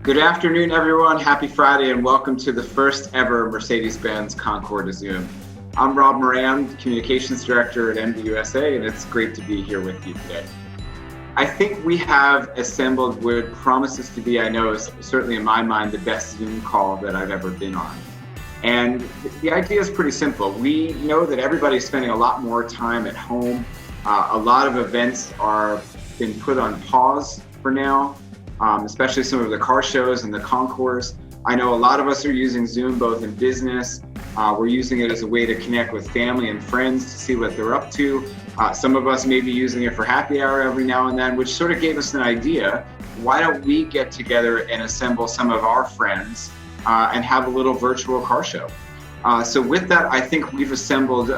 Good afternoon, everyone. Happy Friday, and welcome to the first ever Mercedes-Benz Concours to Zoom. I'm Rob Moran, Communications Director at Amg Gt C, and it's great to be here with you today. I think we have assembled what promises to be, I know, certainly in my mind, the best Zoom call that I've ever been on. And the idea is pretty simple. We know that everybody's spending a lot more time at home. A lot of events are being put on pause for now. Especially some of the car shows and the concours. I know a lot of us are using Zoom both in business. We're using it as a way to connect with family and friends to see what they're up to. Some of us may be using it for happy hour every now and then, which sort of gave us an idea. Why don't we get together and assemble some of our friends and have a little virtual car show? So with that, I think we've assembled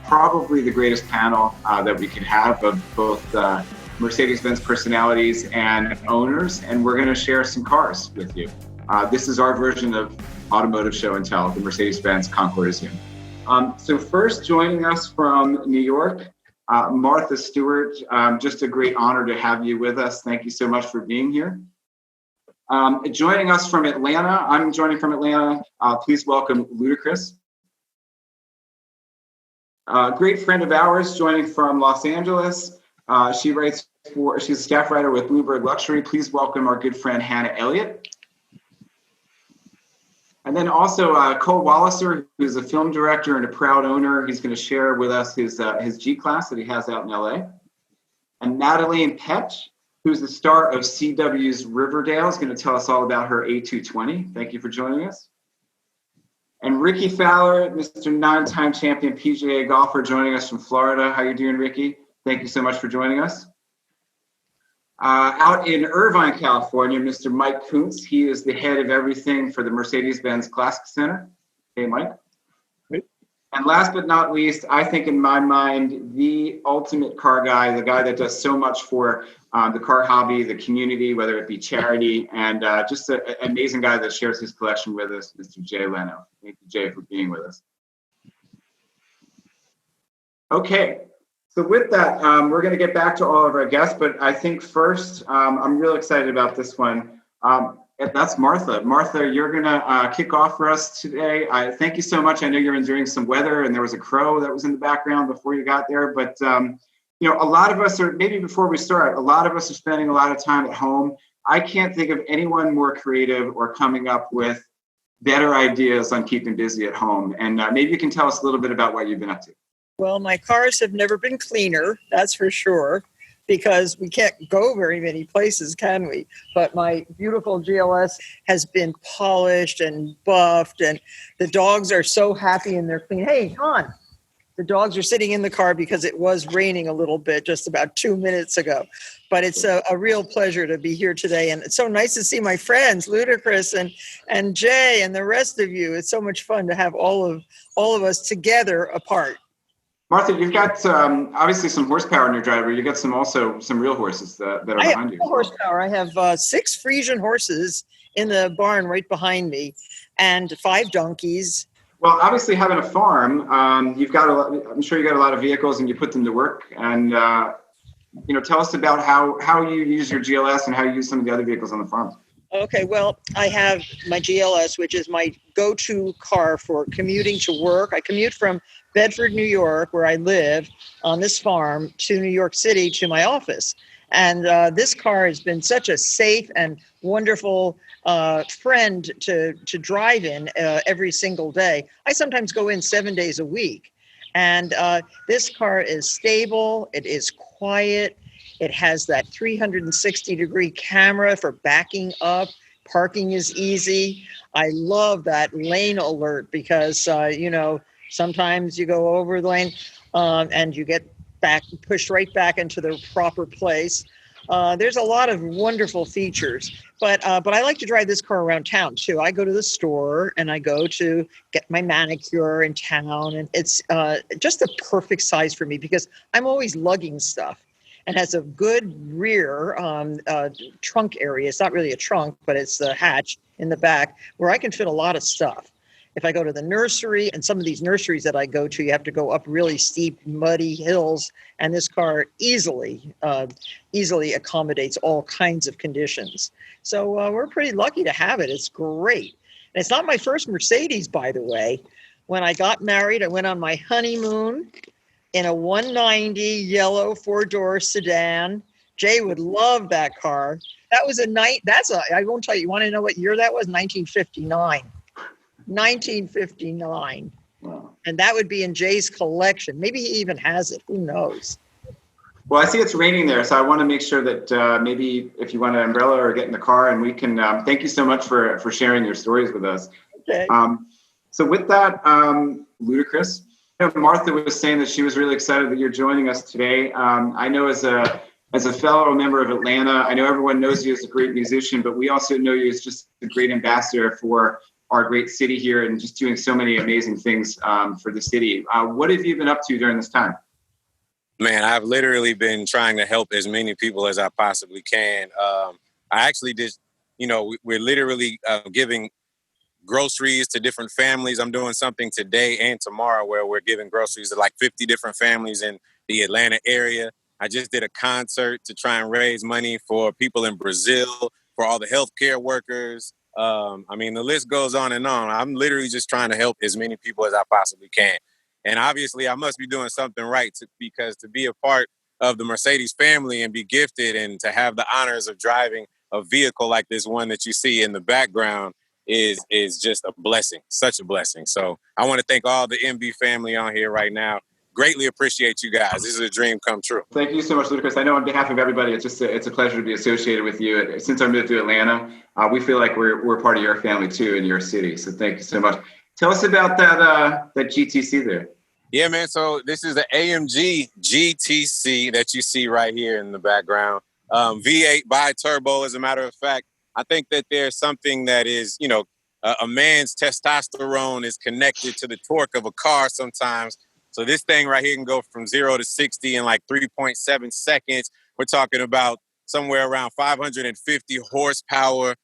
probably the greatest panel that we could have of both Mercedes-Benz personalities and owners, and we're going to share some cars with you. This is our version of Automotive Show and Tell, the Mercedes-Benz Concours to Zoom. So first, joining us from New York, Martha Stewart. Just a great honor to have you with us. Thank you so much for being here. Joining us from Atlanta, I'm joining from Atlanta. Please welcome Ludacris. A great friend of ours joining from Los Angeles. She's a staff writer with Bloomberg Luxury. Please welcome our good friend Hannah Elliott. And then also Cole Walliser, who's a film director and a proud owner. He's going to share with us his G-Class that he has out in LA. And Natalie Petch, who's the star of CW's Riverdale, is going to tell us all about her A220. Thank you for joining us. And Ricky Fowler, Mr. 9-time champion PGA golfer, joining us from Florida. How you doing, Ricky? Thank you so much for joining us. Out in Irvine, California, Mr. Mike Kuntz. He is the head of everything for the Mercedes-Benz Classic Center. Hey, Mike. Hey. And last but not least, I think in my mind, the ultimate car guy, the guy that does so much for the car hobby, the community, whether it be charity, and just an amazing guy that shares his collection with us, Mr. Jay Leno. Thank you, Jay, for being with us. Okay. So with that, we're going to get back to all of our guests, but I think first, I'm real excited about this one. That's Martha. Martha, you're going to kick off for us today. Thank you so much. I know you're enduring some weather, and there was a crow that was in the background before you got there. But, you know, a lot of us are, maybe before we start, a lot of us are spending a lot of time at home. I can't think of anyone more creative or coming up with better ideas on keeping busy at home. And maybe you can tell us a little bit about what you've been up to. Well, my cars have never been cleaner, that's for sure, because we can't go very many places, can we? But my beautiful GLS has been polished and buffed, and the dogs are so happy and they're clean. Hey, come on. The dogs are sitting in the car because it was raining a little bit just about 2 minutes ago. But it's a real pleasure to be here today. And it's so nice to see my friends, Ludacris and Jay and the rest of you. It's so much fun to have all of us together apart. Martha, you've got obviously some horsepower in your driver. You've got some real horses that are behind you. I have horsepower. I have 6 Frisian horses in the barn right behind me and 5 donkeys. Well, obviously having a farm, you've got I'm sure you got a lot of vehicles and you put them to work. And, you know, tell us about how you use your GLS and how you use some of the other vehicles on the farm. Okay, well, I have my GLS, which is my go-to car for commuting to work. I commute from Bedford, New York, where I live on this farm, to New York City to my office. And this car has been such a safe and wonderful friend to drive in every single day. I sometimes go in 7 days a week. And this car is stable. It is quiet. It has that 360-degree camera for backing up. Parking is easy. I love that lane alert because, you know, sometimes you go over the lane and you get pushed right back into the proper place. There's a lot of wonderful features, but I like to drive this car around town too. I go to the store and I go to get my manicure in town, and it's just the perfect size for me because I'm always lugging stuff. And has a good rear trunk area. It's not really a trunk, but it's the hatch in the back where I can fit a lot of stuff. If I go to the nursery, and some of these nurseries that I go to, you have to go up really steep, muddy hills, and this car easily accommodates all kinds of conditions. So we're pretty lucky to have it. It's great. And it's not my first Mercedes, by the way. When I got married, I went on my honeymoon in a 190 yellow 4-door sedan. Jay would love that car. That was I won't tell you. You want to know what year that was? 1959. 1959. Wow. And that would be in Jay's collection. Maybe he even has it. Who knows? Well, I see it's raining there, so I want to make sure that maybe if you want an umbrella or get in the car, and we can, thank you so much for sharing your stories with us. Okay. So with that, Ludacris, Martha was saying that she was really excited that you're joining us today. I know as a fellow member of Atlanta, I know everyone knows you as a great musician, but we also know you as just a great ambassador for our great city here and just doing so many amazing things for the city. What have you been up to during this time? Man, I've literally been trying to help as many people as I possibly can. I actually just, we're literally giving groceries to different families. I'm doing something today and tomorrow where we're giving groceries to like 50 different families in the Atlanta area. I just did a concert to try and raise money for people in Brazil, for all the healthcare workers. The list goes on and on. I'm literally just trying to help as many people as I possibly can. And obviously I must be doing something right because to be a part of the Mercedes family and be gifted and to have the honors of driving a vehicle like this one that you see in the background is just a blessing, such a blessing. So I want to thank all the MB family on here right now. Greatly appreciate you guys. This is a dream come true. Thank you so much, Ludacris. I know on behalf of everybody, it's a pleasure to be associated with you. Since I moved to Atlanta, we feel like we're part of your family too in your city. So thank you so much. Tell us about that GTC there. Yeah, man. So this is the Amg Gt C that you see right here in the background. V8 bi-turbo, as a matter of fact. I think that there's something that is, a man's testosterone is connected to the torque of a car sometimes. So this thing right here can go from 0 to 60 in like 3.7 seconds. We're talking about somewhere around 550 horsepower.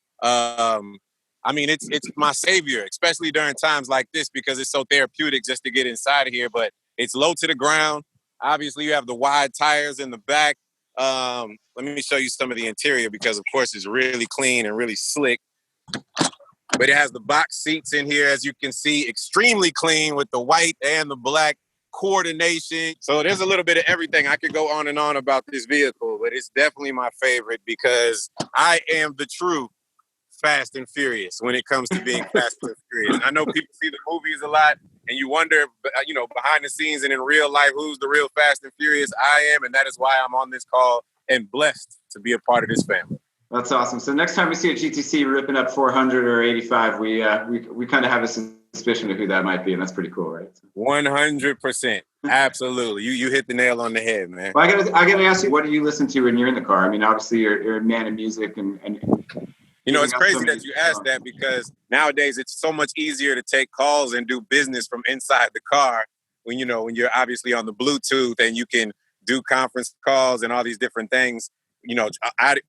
It's my savior, especially during times like this because it's so therapeutic just to get inside of here. But it's low to the ground. Obviously, you have the wide tires in the back. Let me show you some of the interior because, of course, it's really clean and really slick. But it has the box seats in here, as you can see, extremely clean with the white and the black coordination. So there's a little bit of everything. I could go on and on about this vehicle, but it's definitely my favorite because I am the true Fast and Furious when it comes to being Fast and Furious. I know people see the movies a lot and you wonder, behind the scenes and in real life, who's the real Fast and Furious? I am, and that is why I'm on this call and blessed to be a part of this family. That's awesome. So next time we see a GTC ripping up 400 or 85, we kind of have a suspicion of who that might be, and that's pretty cool, right? 100%. Absolutely. You hit the nail on the head, man. Well, I gotta ask you, what do you listen to when you're in the car? I mean, obviously you're a man of music and it's crazy that you asked that because nowadays it's so much easier to take calls and do business from inside the car when you're obviously on the Bluetooth and you can do conference calls and all these different things,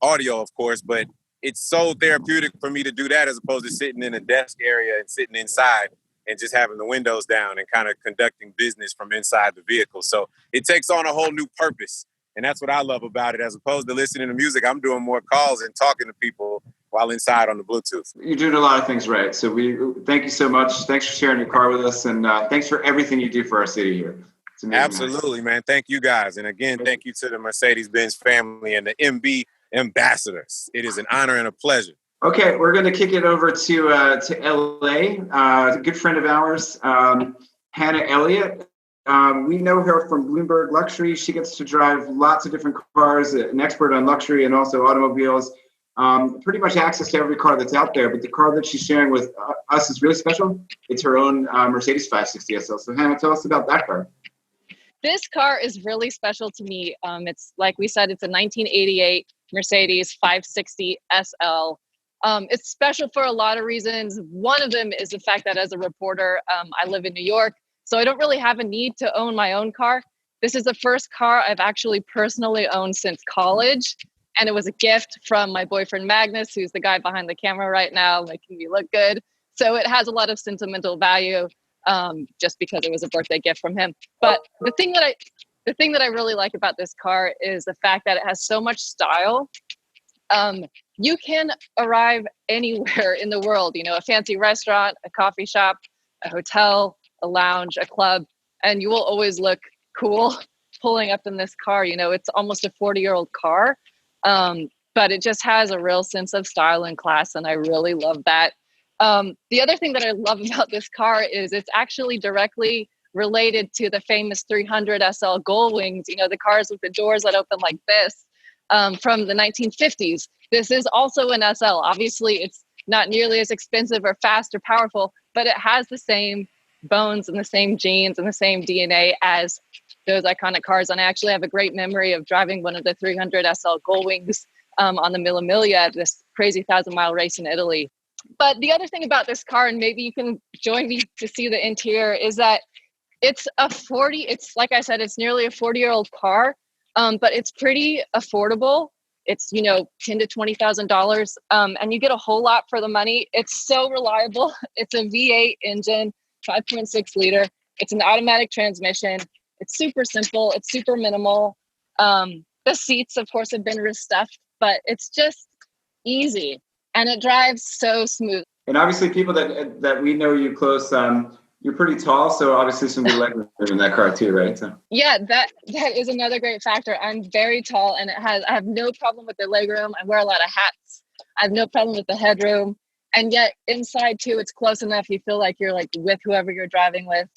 audio, of course, but it's so therapeutic for me to do that as opposed to sitting in a desk area and sitting inside and just having the windows down and kind of conducting business from inside the vehicle. So it takes on a whole new purpose. And that's what I love about it. As opposed to listening to music, I'm doing more calls and talking to people while inside on the Bluetooth. You're doing a lot of things right. So we thank you so much. Thanks for sharing your car with us. And thanks for everything you do for our city here. Absolutely, man. Thank you guys. And again, thank you to the Mercedes-Benz family and the MB ambassadors. It is an honor and a pleasure. Okay, we're going to kick it over to LA. A good friend of ours, Hannah Elliott. We know her from Bloomberg Luxury. She gets to drive lots of different cars, an expert on luxury and also automobiles. Pretty much access to every car that's out there, but the car that she's sharing with us is really special. It's her own Mercedes 560 SL. So Hannah, tell us about that car. This car is really special to me. It's like we said, it's a 1988 Mercedes 560 SL. It's special for a lot of reasons. One of them is the fact that as a reporter, I live in New York, so I don't really have a need to own my own car. This is the first car I've actually personally owned since college. And it was a gift from my boyfriend, Magnus, who's the guy behind the camera right now, making me look good. So it has a lot of sentimental value, just because it was a birthday gift from him. But the thing that I really like about this car is the fact that it has so much style. You can arrive anywhere in the world, a fancy restaurant, a coffee shop, a hotel, a lounge, a club, and you will always look cool pulling up in this car. It's almost a 40-year-old car, but it just has a real sense of style and class, and I really love that. The other thing that I love about this car is it's actually directly related to the famous 300 SL Gullwings, the cars with the doors that open like this, from the 1950s. This is also an SL. Obviously, it's not nearly as expensive or fast or powerful, but it has the same bones and the same genes and the same DNA as those iconic cars. And I actually have a great memory of driving one of the 300 SL Gullwings on the Mille Miglia at this crazy 1,000-mile race in Italy. But the other thing about this car, and maybe you can join me to see the interior, is that it's like I said, it's nearly a 40-year-old car, but it's pretty affordable. It's, $10,000 to $20,000, and you get a whole lot for the money. It's so reliable. It's a V8 engine, 5.6 liter. It's an automatic transmission. It's super simple. It's super minimal. The seats, of course, have been restuffed, but it's just easy, and it drives so smooth. And obviously, people that we know you close, you're pretty tall, so obviously some good leg room in that car too, right? So. Yeah, that is another great factor. I'm very tall, and I have no problem with the legroom. I wear a lot of hats. I have no problem with the headroom, and yet inside too, it's close enough. You feel like you're with whoever you're driving with.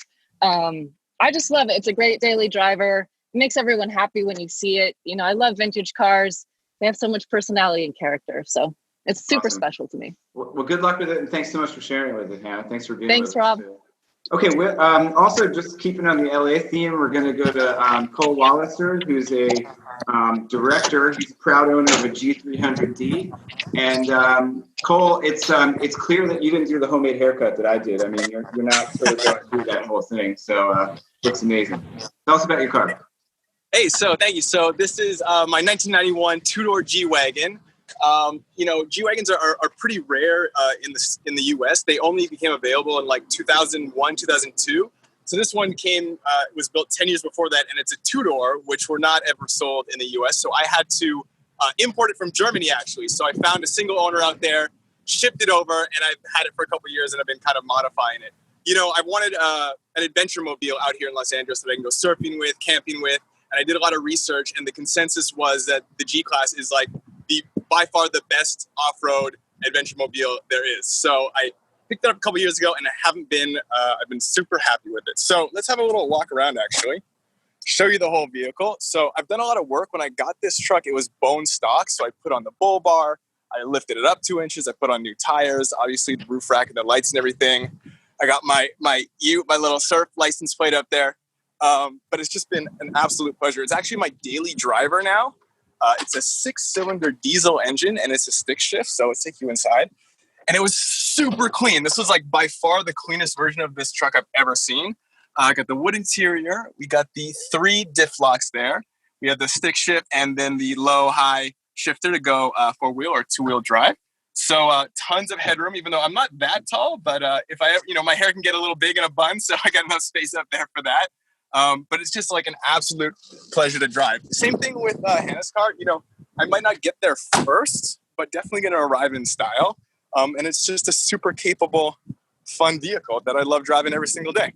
I just love it. It's a great daily driver. It makes everyone happy when you see it. I love vintage cars. They have so much personality and character, so it's super special to me. Well, good luck with it, and thanks so much for sharing with it, Hannah. Thanks for being with us. Thanks, Rob. Okay, we're also just keeping on the LA theme. We're going to go to Cole Walliser, who's a director. He's a proud owner of a G300 D. And Cole, it's clear that you didn't do the homemade haircut that I did. I mean, you're not sort of going through that whole thing. So looks amazing. Tell us about your car. Hey, so thank you. So this is my 1991 two-door G-Wagon. G-Wagons are pretty rare in the U.S. They only became available in 2001, 2002. So this one was built 10 years before that, and it's a two-door, which were not ever sold in the U.S. So I had to import it from Germany, actually. So I found a single owner out there, shipped it over, and I've had it for a couple of years, and I've been kind of modifying it. I wanted an adventure mobile out here in Los Angeles that I can go surfing with, camping with, and I did a lot of research, and the consensus was that the G-Class is by far the best off-road adventure mobile there is. So I picked it up a couple years ago, and I've been super happy with it. So let's have a little walk around, actually, show you the whole vehicle. So I've done a lot of work. When I got this truck, it was bone stock. So I put on the bull bar, I lifted it up 2 inches, I put on new tires, obviously the roof rack and the lights and everything. I got my little surf license plate up there. But it's just been an absolute pleasure. It's actually my daily driver now. It's a 6-cylinder diesel engine, and it's a stick shift, so let's take you inside. And it was super clean. This was by far the cleanest version of this truck I've ever seen. I got the wood interior. We got the 3 diff locks there. We have the stick shift and then the low-high shifter to go 4-wheel or 2-wheel drive. So tons of headroom, even though I'm not that tall, but if I ever, my hair can get a little big in a bun, so I got enough space up there for that. But it's just an absolute pleasure to drive. Same thing with Hannah's car. I might not get there first, but definitely going to arrive in style. And it's just a super capable, fun vehicle that I love driving every single day.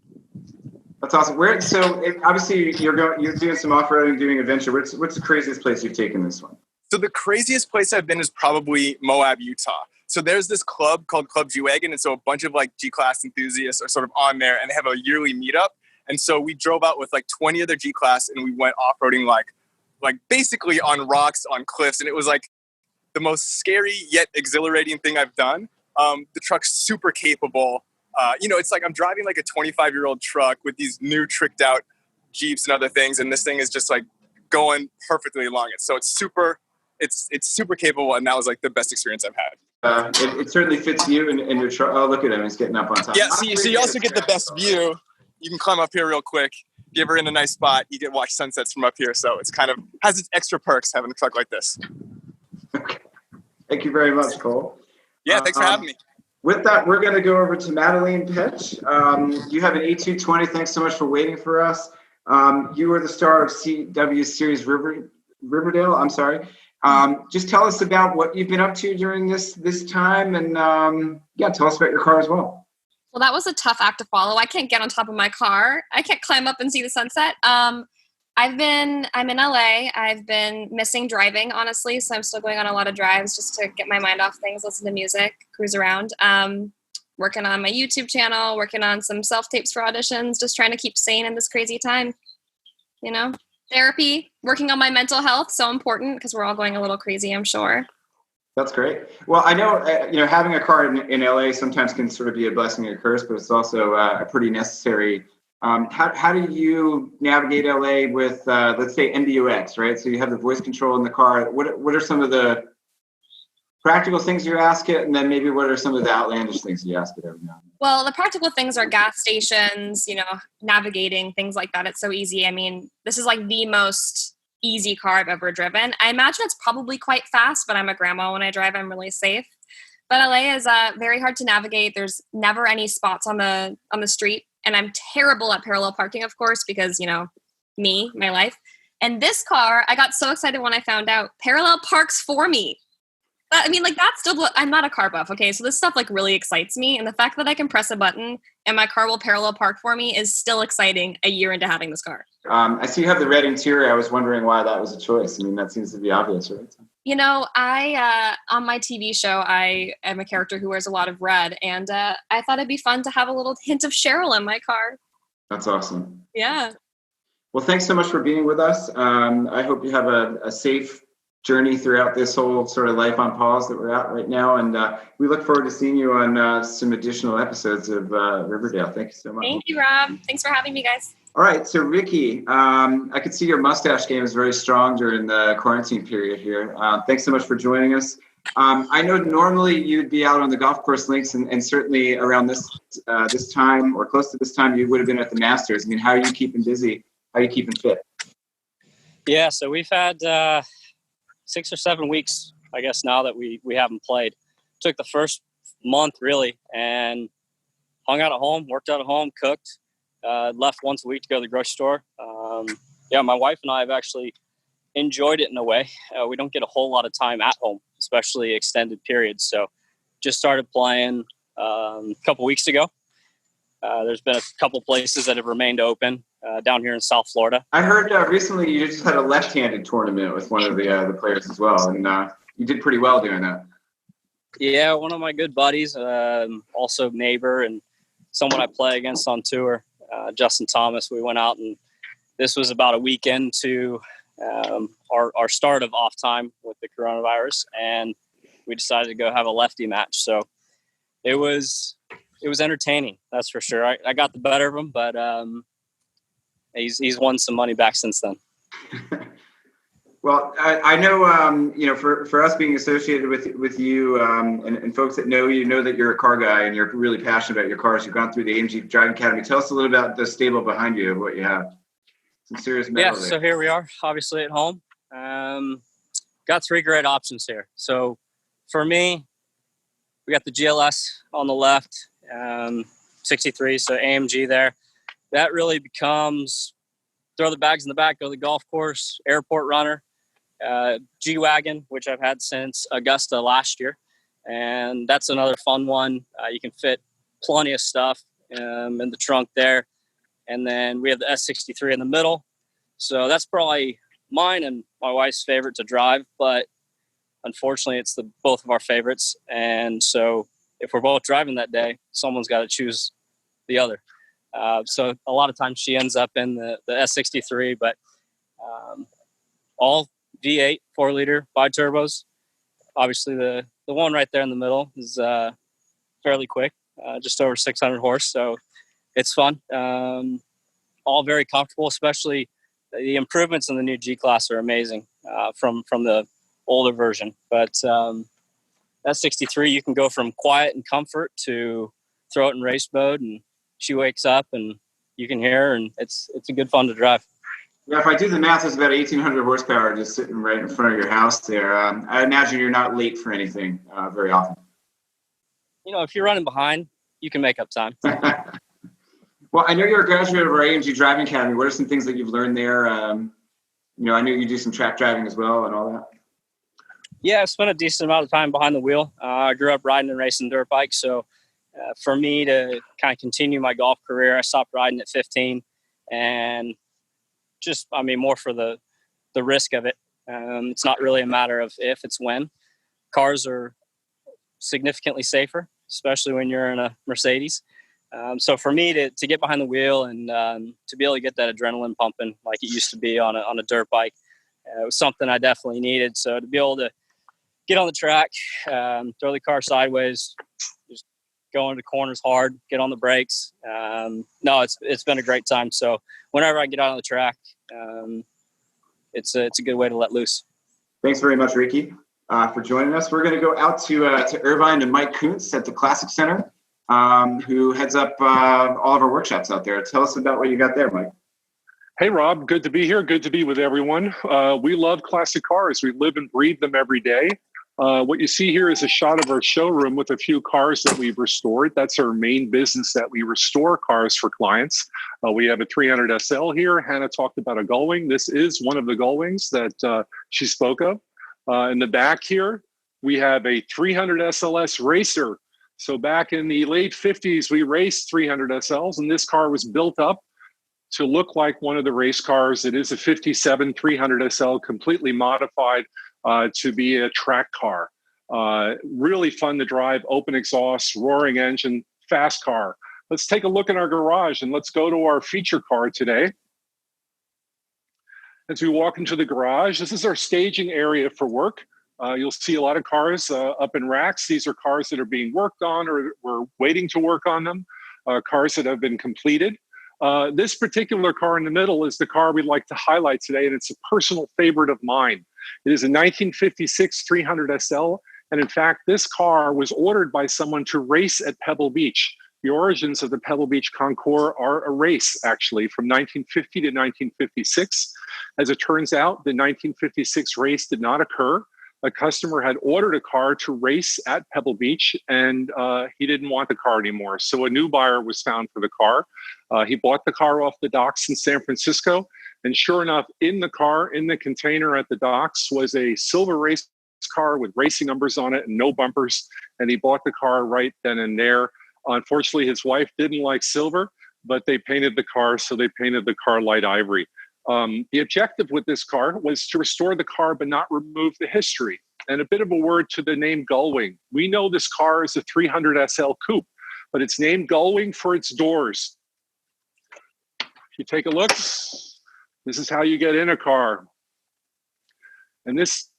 That's awesome. Obviously you're doing some off-roading, doing adventure. What's the craziest place you've taken this one? So the craziest place I've been is probably Moab, Utah. So there's this club called Club G-Wagon. And so a bunch of G-Class enthusiasts are sort of on there, and they have a yearly meetup. And so we drove out with 20 other G-Class, and we went off-roading basically on rocks, on cliffs. And it was the most scary yet exhilarating thing I've done. The truck's super capable. It's I'm driving a 25-year-old truck with these new tricked out Jeeps and other things. And this thing is just going perfectly along it. So it's super capable. And that was the best experience I've had. It certainly fits you and your truck. Oh, look at him. He's getting up on top. Yeah. So you also get the best view. You can climb up here real quick. If you're ever in a nice spot, you get watch sunsets from up here. So it's has its extra perks having a truck like this. Okay. Thank you very much, Cole. Yeah, thanks for having me. With that, we're going to go over to Madeline Petch. You have an A220. Thanks so much for waiting for us. You were the star of CW series Riverdale. I'm sorry. Just tell us about what you've been up to during this time, and tell us about your car as well. Well, that was a tough act to follow. I can't get on top of my car. I can't climb up and see the sunset. I'm in LA. I've been missing driving, honestly. So I'm still going on a lot of drives just to get my mind off things, listen to music, cruise around. Working on my YouTube channel, working on some self-tapes for auditions, just trying to keep sane in this crazy time. You know, therapy, working on my mental health. So important because we're all going a little crazy, I'm sure. That's great. Well, I know, having a car in LA sometimes can sort of be a blessing and a curse, but it's also a pretty necessary. How do you navigate LA with, let's say, MBUX, right? So you have the voice control in the car. What are some of the practical things you ask it? And then maybe what are some of the outlandish things you ask it every now and then? Well, the practical things are gas stations, navigating, things like that. It's so easy. I mean, this is like the most easy car I've ever driven. I imagine it's probably quite fast, but I'm a grandma when I drive. I'm really safe. But LA is very hard to navigate. There's never any spots on the street, and I'm terrible at parallel parking, of course, because my life. And this car, I got so excited when I found out parallel parks for me. That's still. I'm not a car buff, okay? So this stuff really excites me, and the fact that I can press a button and my car will parallel park for me is still exciting. A year into having this car. I see you have the red interior. I was wondering why that was a choice. I mean, that seems to be obvious, right? I on my TV show, I am a character who wears a lot of red, and I thought it'd be fun to have a little hint of Cheryl in my car. That's awesome. Yeah. Well, thanks so much for being with us. I hope you have a safe journey throughout this whole sort of life on pause that we're at right now. And we look forward to seeing you on some additional episodes of Riverdale. Thank you so much. Thank you, Rob. Thanks for having me, guys. All right. So, Ricky, I could see your mustache game is very strong during the quarantine period here. Thanks so much for joining us. I know normally you'd be out on the golf course links, and certainly around this time or close to this time, you would have been at the Masters. I mean, how are you keeping busy? How are you keeping fit? Yeah, so we've had 6 or 7 weeks, I guess, now that we haven't played. Took the first month, really, and hung out at home, worked out at home, cooked, left once a week to go to the grocery store. My wife and I have actually enjoyed it in a way. We don't get a whole lot of time at home, especially extended periods. So just started playing a couple weeks ago. There's been a couple places that have remained open down here in South Florida. I heard recently you just had a left-handed tournament with one of the players as well, and you did pretty well doing that. Yeah, one of my good buddies, also neighbor and someone I play against on tour, Justin Thomas. We went out, and this was about a week into our start of off time with the coronavirus, and we decided to go have a lefty match. So it was entertaining, that's for sure. I got the better of him, but he's won some money back since then. Well, I know, for us being associated with you and folks that know you know that you're a car guy and you're really passionate about your cars. You've gone through the Amg Driving Academy. Tell us a little about the stable behind you, what you have. Some serious metal there. So here we are, obviously at home. Got 3 great options here. So for me, we got the GLS on the left, 63, so AMG there. That really becomes throw the bags in the back, go to the golf course, airport runner. G-Wagon, which I've had since Augusta last year. And that's another fun one. You can fit plenty of stuff in the trunk there. And then we have the S63 in the middle. So that's probably mine and my wife's favorite to drive, but unfortunately it's both of our favorites. And so if we're both driving that day, someone's got to choose the other. So a lot of times she ends up in the S63, but all V8 4-liter bi-turbos. Obviously the one right there in the middle is fairly quick, just over 600 horse. So it's fun. All very comfortable, especially the improvements in the new G-Class are amazing from the older version. But that 63, you can go from quiet and comfort to throw it in race mode, and she wakes up and you can hear her, and it's a good fun to drive. Yeah, if I do the math, it's about 1,800 horsepower just sitting right in front of your house there. I imagine you're not late for anything very often. if you're running behind, you can make up time. Well, I know you're a graduate of our AMG Driving Academy. What are some things that you've learned there? I know you do some track driving as well and all that. Yeah, I've spent a decent amount of time behind the wheel. I grew up riding and racing dirt bikes. So for me to kind of continue my golf career, I stopped riding at 15 and more for the risk of it. It's not really a matter of if, it's when. Cars are significantly safer, especially when you're in a Mercedes. So for me to get behind the wheel and to be able to get that adrenaline pumping like it used to be on a dirt bike, it was something I definitely needed. So to be able to get on the track, throw the car sideways, just go into corners hard, get on the brakes. It's been a great time. So whenever I get out on the track, it's a good way to let loose. Thanks very much, Ricky, for joining us. We're going to go out to Irvine and Mike Kuntz at the Classic Center, who heads up all of our workshops out there. Tell us about what you got there, Mike. Hey, Rob. Good to be here. Good to be with everyone. We love classic cars. We live and breathe them every day. What you see here is a shot of our showroom with a few cars that we've restored. That's our main business, that we restore cars for clients. We have a 300 SL here. Hannah talked about a Gullwing. This is one of the Gullwings that she spoke of. In the back here, we have a 300 SLS Racer. So back in the late 50s, we raced 300 SLs, and this car was built up to look like one of the race cars. It is a 57 300 SL, completely modified to be a track car. Really fun to drive, open exhaust, roaring engine, fast car. Let's take a look in our garage and let's go to our feature car today. As we walk into the garage, this is our staging area for work. You'll see a lot of cars up in racks. These are cars that are being worked on or we're waiting to work on them, cars that have been completed. This particular car in the middle is the car we'd like to highlight today, and it's a personal favorite of mine. It is a 1956 300 SL, and in fact, this car was ordered by someone to race at Pebble Beach. The origins of the Pebble Beach Concours are a race, actually, from 1950 to 1956. As it turns out, the 1956 race did not occur. A customer had ordered a car to race at Pebble Beach, and he didn't want the car anymore. So a new buyer was found for the car. He bought the car off the docks in San Francisco. And sure enough, in the car, in the container at the docks, was a silver race car with racing numbers on it and no bumpers. And he bought the car right then and there. Unfortunately, his wife didn't like silver, but they painted the car, so they painted the car light ivory. The objective with this car was to restore the car but not remove the history. And a bit of a word to the name Gullwing. We know this car is a 300 SL coupe, but it's named Gullwing for its doors. If you take a look, this is how you get in a car. And this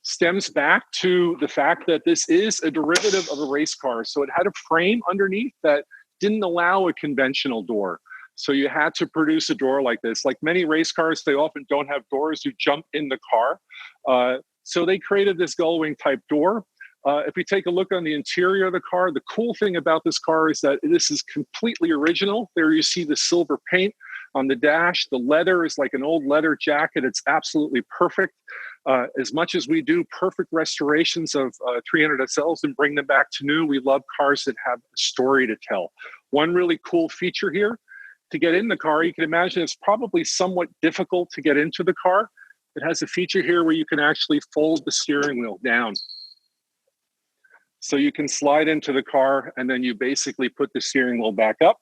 stems back to the fact that this is a derivative of a race car. So it had a frame underneath that didn't allow a conventional door. So you had to produce a door like this. Like many race cars, they often don't have doors. You jump in the car. So they created this Gullwing type door. If we take a look on the interior of the car, the cool thing about this car is that this is completely original. There you see the silver paint on the dash. The leather is like an old leather jacket. It's absolutely perfect. As much as we do perfect restorations of 300 SLs and bring them back to new, we love cars that have a story to tell. One really cool feature here, to get in the car, you can imagine it's probably somewhat difficult to get into the car. It has a feature here where you can actually fold the steering wheel down. So you can slide into the car and then you basically put the steering wheel back up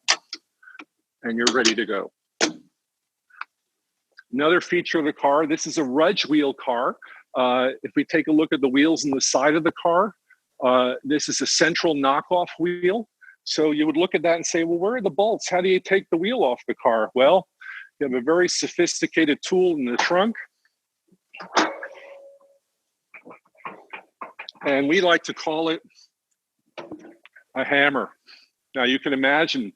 and you're ready to go. Another feature of the car, this is a Rudge wheel car. If we take a look at the wheels on the side of the car, this is a central knockoff wheel. So you would look at that and say, well, where are the bolts? How do you take the wheel off the car? Well, you have a very sophisticated tool in the trunk. And we like to call it a hammer. Now you can imagine,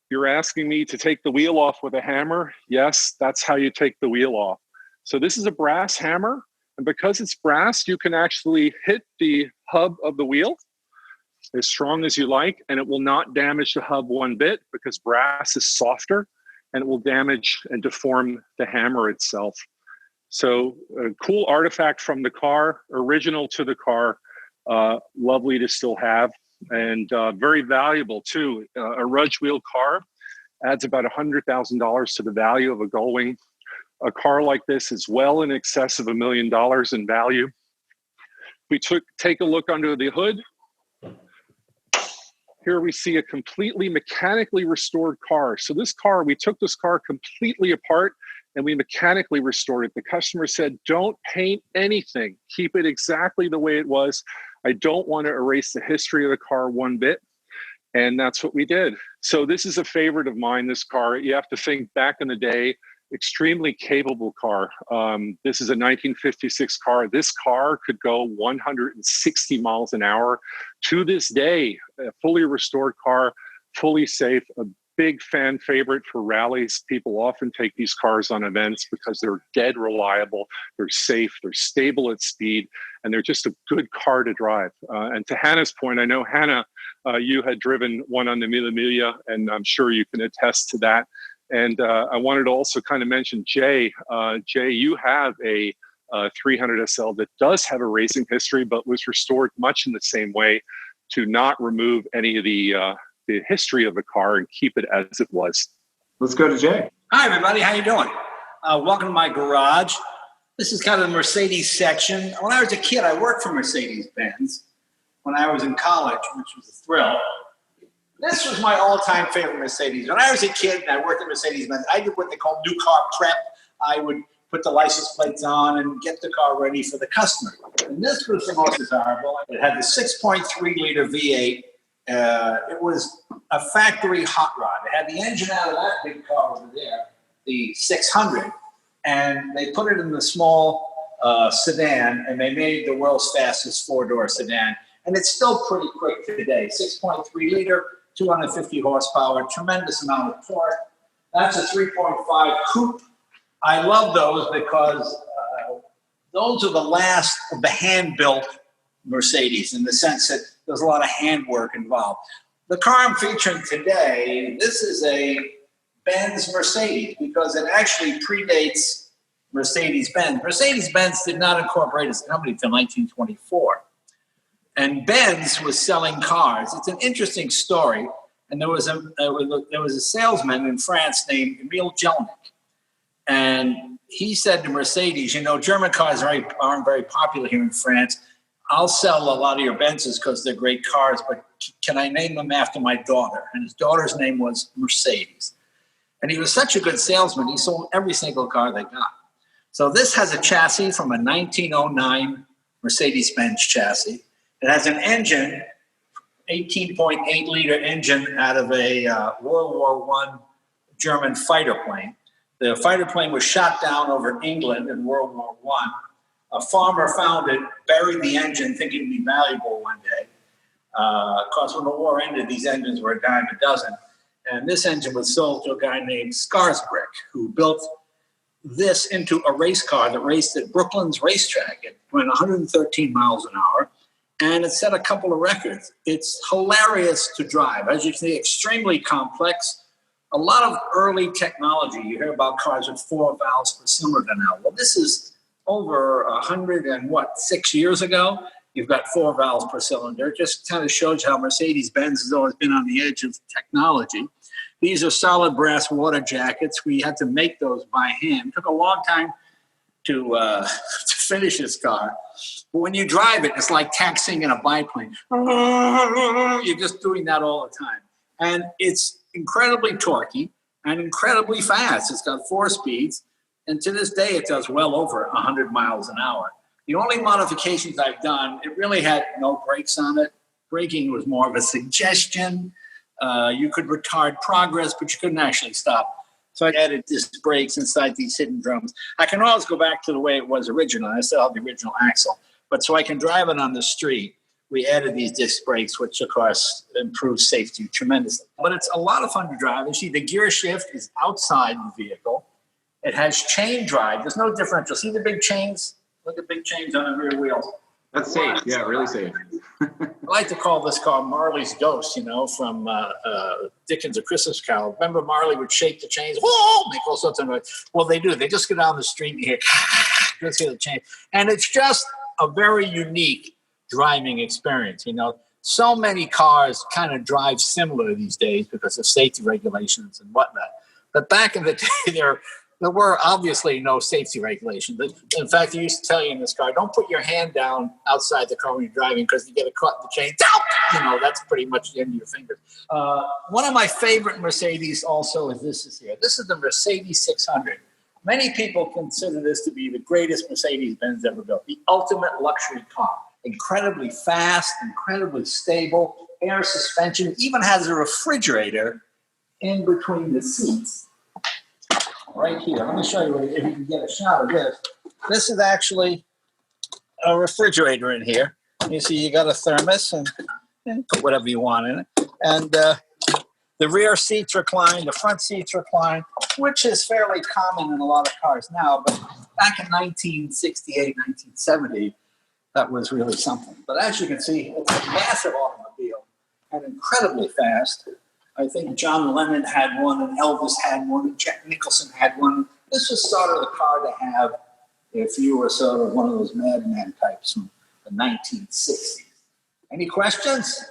you're asking me to take the wheel off with a hammer. Yes, that's how you take the wheel off. So this is a brass hammer. And because it's brass, you can actually hit the hub of the wheel as strong as you like, and it will not damage the hub one bit because brass is softer and it will damage and deform the hammer itself. So a cool artifact from the car, original to the car, lovely to still have. and very valuable too. A Rudge wheel car adds about $100,000 to the value of a Gullwing. A car like this is well in excess of $1 million in value. We take a look under the hood. Here we see a completely mechanically restored car. So this car, we took this car completely apart and we mechanically restored it. The customer said, don't paint anything. Keep it exactly the way it was. I don't want to erase the history of the car one bit. And that's what we did. So this is a favorite of mine, this car. You have to think back in the day, extremely capable car. This is a 1956 car. This car could go 160 miles an hour. To this day, a fully restored car, fully safe, a big fan favorite for rallies. People often take these cars on events because they're dead reliable, they're safe, they're stable at speed, and they're just a good car to drive. And to Hannah's point, I know, Hannah, you had driven one on the Mille Miglia, and I'm sure you can attest to that. And I wanted to also kind of mention Jay. Jay, you have a 300 SL that does have a racing history, but was restored much in the same way to not remove any of the history of the car and keep it as it was. Let's go to Jay. Hi, everybody. How you doing? Welcome to my garage. This is kind of the Mercedes section. When I was a kid, I worked for Mercedes-Benz when I was in college, which was a thrill. This was my all-time favorite Mercedes. When I was a kid and I worked at Mercedes-Benz, I did what they call new car prep. I would put the license plates on and get the car ready for the customer. And this was the most desirable. It had the 6.3-liter V8. It was a factory hot rod. It had the engine out of that big car over there, the 600, and they put it in the small sedan, and they made the world's fastest four-door sedan. And it's still pretty quick today. 6.3-liter, 250 horsepower, tremendous amount of torque. That's a 3.5 coupe. I love those because those are the last of the hand-built Mercedes in the sense that there's a lot of handwork involved. The car I'm featuring today, this is a Benz Mercedes because it actually predates Mercedes-Benz. Mercedes-Benz did not incorporate as a company until 1924. And Benz was selling cars. It's an interesting story. And there was a salesman in France named Emil Jelinek. And he said to Mercedes, you know, German cars aren't very popular here in France. I'll sell a lot of your Benzes because they're great cars, but can I name them after my daughter? And his daughter's name was Mercedes. And he was such a good salesman, he sold every single car they got. So this has a chassis from a 1909 Mercedes-Benz chassis. It has an engine, 18.8-liter engine out of a World War I German fighter plane. The fighter plane was shot down over England in World War I. A farmer found it, buried the engine, thinking it'd be valuable one day. Of course, when the war ended, these engines were a dime a dozen. And this engine was sold to a guy named Scarsbrick, who built this into a race car that raced at Brooklyn's racetrack. It went 113 miles an hour, and it set a couple of records. It's hilarious to drive. As you can see, extremely complex. A lot of early technology. You hear about cars with 4 valves per cylinder now. Well, this is over 6 years ago. You've got 4 valves per cylinder. It just kind of shows how Mercedes-Benz has always been on the edge of technology. These are solid brass water jackets. We had to make those by hand. It took a long time to finish this car. But when you drive it, it's like taxiing in a biplane. You're just doing that all the time. And it's incredibly torquey and incredibly fast. It's got 4 speeds. And to this day, it does well over 100 miles an hour. The only modifications I've done, it really had no brakes on it. Braking was more of a suggestion. You could retard progress, but you couldn't actually stop. So I added disc brakes inside these hidden drums. I can always go back to the way it was original. I still have the original axle. But so I can drive it on the street, we added these disc brakes, which, of course, improves safety tremendously. But it's a lot of fun to drive. You see, the gear shift is outside the vehicle. It has chain drive. There's no differential. See the big chains? Look at big chains on the rear wheels. That's safe. Yeah, really safe. I like to call this car Marley's Ghost, from Dickens' A Christmas Carol. Remember Marley would shake the chains, whoa, make all sorts of noise. Well, they do. They just go down the street and you hear, just hear the chain. And it's just a very unique driving experience. so many cars kind of drive similar these days because of safety regulations and whatnot. But back in the day, there were obviously no safety regulations. In fact, they used to tell you in this car, don't put your hand down outside the car when you're driving because you get caught in the chain. You know, that's pretty much the end of your fingers. One of my favorite Mercedes also is this here. This is the Mercedes 600. Many people consider this to be the greatest Mercedes-Benz ever built, the ultimate luxury car. Incredibly fast, incredibly stable, air suspension, even has a refrigerator in between the seats. Right here. Let me show you if you can get a shot of this. This is actually a refrigerator in here. You see, you got a thermos and put whatever you want in it. And the rear seats recline, the front seats recline, which is fairly common in a lot of cars now. But back in 1968, 1970, that was really something. But as you can see, it's a massive automobile and incredibly fast. I think John Lennon had one, and Elvis had one, and Jack Nicholson had one. This was sort of the car to have if you were sort of one of those madman types from the 1960s. Any questions?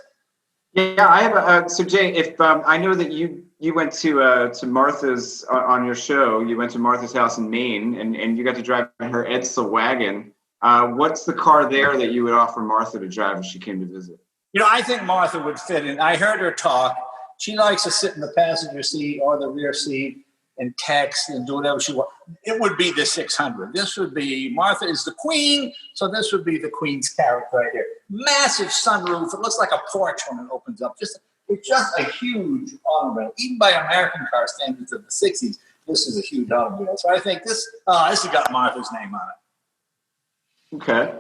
Yeah, I have. So Jay, if I know that you went to Martha's on your show, you went to Martha's house in Maine, and you got to drive her Edsel wagon. What's the car there that you would offer Martha to drive if she came to visit? You know, I think Martha would fit in. I heard her talk. She likes to sit in the passenger seat or the rear seat and text and do whatever she wants. It would be the 600. This would be, Martha is the queen, so this would be the queen's carriage right here. Massive sunroof. It looks like a porch when it opens up. It's just a huge automobile. Even by American car standards of the 60s, this is a huge automobile. So I think this has got Martha's name on it. Okay.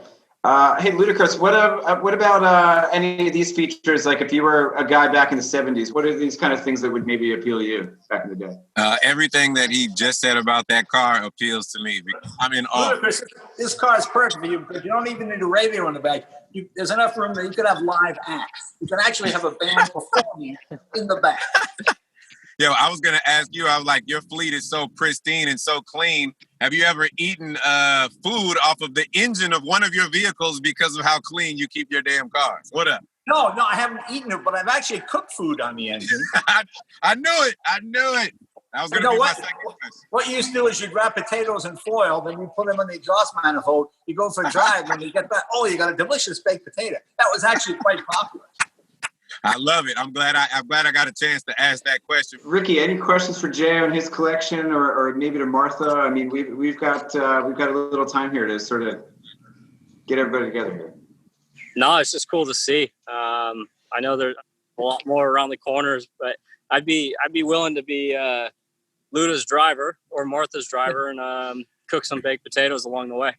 Hey, Ludicrous, what about any of these features? Like if you were a guy back in the 70s, what are these kind of things that would maybe appeal to you back in the day? Everything that he just said about that car appeals to me. I'm in awe. Ludicrous, this car is perfect for you because you don't even need a radio in the back. There's enough room that you could have live acts. You can actually have a band performing in the back. Yo, I was going to ask you, I was like, your fleet is so pristine and so clean. Have you ever eaten food off of the engine of one of your vehicles because of how clean you keep your damn cars? What up? No, I haven't eaten it, but I've actually cooked food on the engine. I knew it. I was going to be my second question. What you used to do is you'd wrap potatoes in foil, then you put them in the exhaust manifold, you go for a drive, and you get back, oh, you got a delicious baked potato. That was actually quite popular. I love it. I'm glad I got a chance to ask that question. Ricky, any questions for Jay on his collection, or maybe to Martha? I mean, we've got a little time here to sort of get everybody together here. No, it's just cool to see. I know there's a lot more around the corners, but I'd be willing to be Luda's driver or Martha's driver and cook some baked potatoes along the way.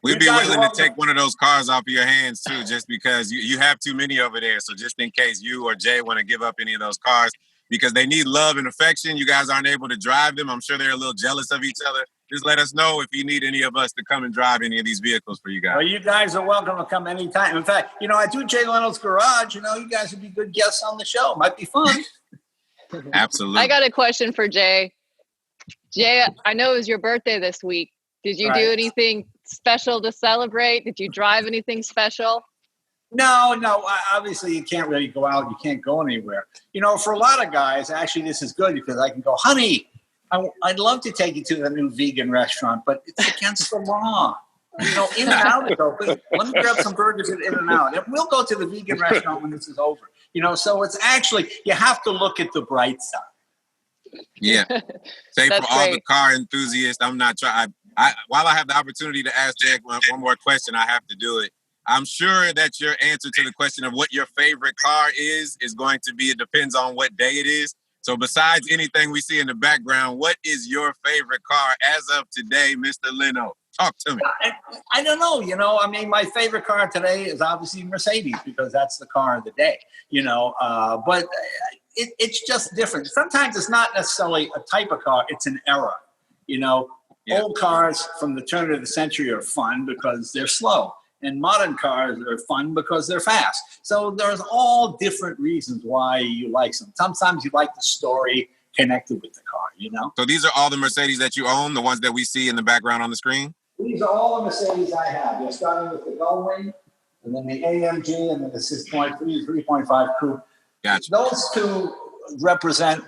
We'd be willing to take one of those cars off of your hands, too, just because you have too many over there. So just in case you or Jay want to give up any of those cars, because they need love and affection, you guys aren't able to drive them. I'm sure they're a little jealous of each other. Just let us know if you need any of us to come and drive any of these vehicles for you guys. Well, you guys are welcome to come anytime. In fact, I do Jay Leno's Garage. You guys would be good guests on the show. Might be fun. Absolutely. I got a question for Jay. Jay, I know it was your birthday this week. Did you do anything special to celebrate? Did you drive anything special? No. Obviously, you can't really go out. You can't go anywhere. For a lot of guys, actually, this is good because I can go, honey, I'd love to take you to the new vegan restaurant, but it's against the law. In-N-Out is open. Let me grab some burgers at In-N-Out. And we'll go to the vegan restaurant when this is over. So it's actually, you have to look at the bright side. Yeah. Say for all the car enthusiasts, I'm not trying. While I have the opportunity to ask Jack one more question, I have to do it. I'm sure that your answer to the question of what your favorite car is going to be, it depends on what day it is. So besides anything we see in the background, what is your favorite car as of today, Mr. Leno? Talk to me. I don't know. My favorite car today is obviously Mercedes because that's the car of the day, but it's just different. Sometimes it's not necessarily a type of car. It's an era, Yeah. Old cars from the turn of the century are fun because they're slow, and modern cars are fun because they're fast. So there's all different reasons why you like them. Sometimes you like the story connected with the car, So these are all the Mercedes that you own, the ones that we see in the background on the screen? These are all the Mercedes I have. They're starting with the Gullwing, and then the AMG, and then the 6.3, 3.5 coupe. Gotcha. Those two represent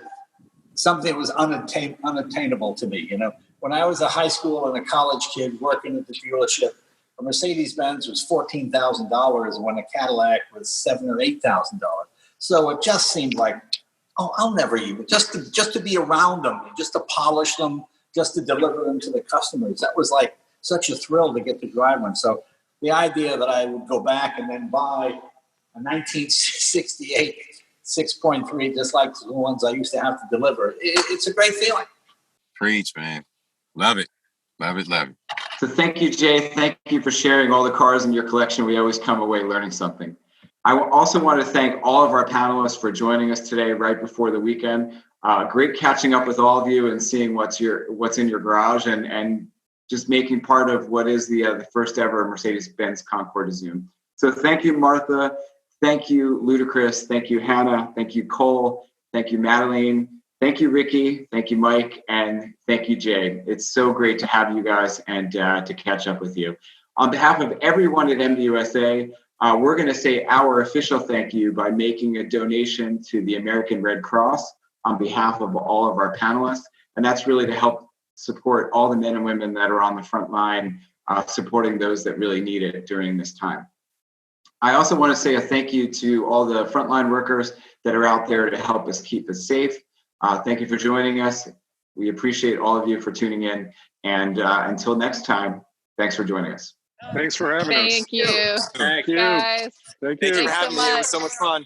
something that was unattainable to me. When I was a high school and a college kid working at the dealership, a Mercedes-Benz was $14,000 when a Cadillac was $7,000 or $8,000. So it just seemed like, oh, I'll never even, just to be around them, just to polish them, just to deliver them to the customers. That was like such a thrill to get to drive one. So the idea that I would go back and then buy a 1968 6.3, just like the ones I used to have to deliver, it's a great feeling. Preach, man. Love it. Love it. Love it. So thank you, Jay. Thank you for sharing all the cars in your collection. We always come away learning something. I also want to thank all of our panelists for joining us today right before the weekend. Great catching up with all of you and seeing what's in your garage and just making part of what is the first ever Mercedes-Benz Concours de Zoom. So thank you, Martha. Thank you, Ludacris. Thank you, Hannah. Thank you, Cole. Thank you, Madeline. Thank you, Ricky. Thank you, Mike. And thank you, Jay. It's so great to have you guys and to catch up with you. On behalf of everyone at MBUSA, we're going to say our official thank you by making a donation to the American Red Cross on behalf of all of our panelists. And that's really to help support all the men and women that are on the front line, supporting those that really need it during this time. I also want to say a thank you to all the frontline workers that are out there to help us keep us safe. Thank you for joining us. We appreciate all of you for tuning in. And until next time, thanks for joining us. Thanks for having us. Thank you. Thank you. Guys. Thank you. Thanks for Thanks so having me. It was much. so much fun.